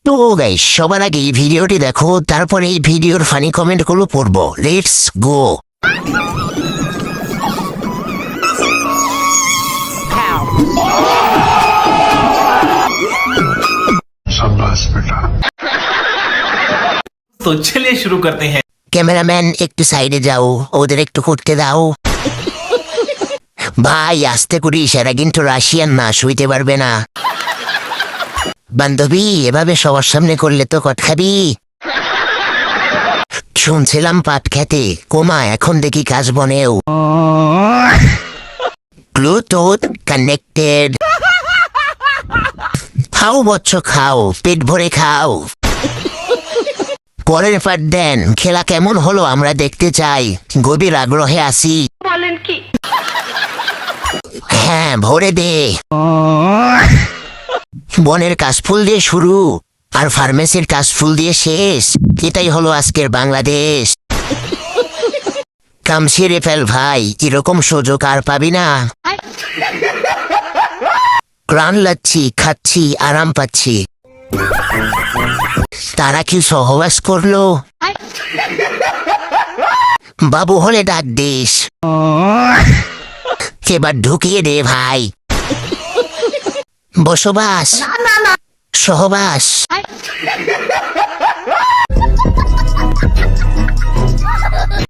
তো গাইস, সবার আগে এই ভিডিওটি দেখো, তারপরে এই ভিডিওর ফানি কমেন্টগুলো পড়বো। Let's go. तो चलिए शुरू करते हैं। ক্যামেরাম্যান একটু সাইডে যাও, ওদের একটু করতে দাও। ভাই আস্তে করি, সেরা কিন্তু রাশিয়ান না, শুইতে পারবে না। বান্ধবী এভাবে সবার সামনে করলে তো কট খাবি। শুনছিলাম পাট খেতে, কোমা এখন দেখি কাজ বনেও। Bluetooth connected. খাও বচ্চ খাও, পেট ভরে খাও। পরের পাট দেন, খেলা কেমন হলো আমরা দেখতে চাই, গভীর আগ্রহে আসি। হ্যাঁ ভরে দে। বনের কাশফুল দিয়ে শুরু আর ফার্মেসির কাশফুল দিয়ে শেষ, এটাই হলো আজকের বাংলাদেশ। কাম সেরে ফেল ভাই, এরকম সুযোগ আর পাবি না। প্রাণ লাচ্ছি, খাচ্ছি, আরাম পাচ্ছি। তারা কি সহবাস করলো? বাবু হলে ডাক দিস। এবার ঢুকিয়ে দে ভাই। বসবাস, সহবাস।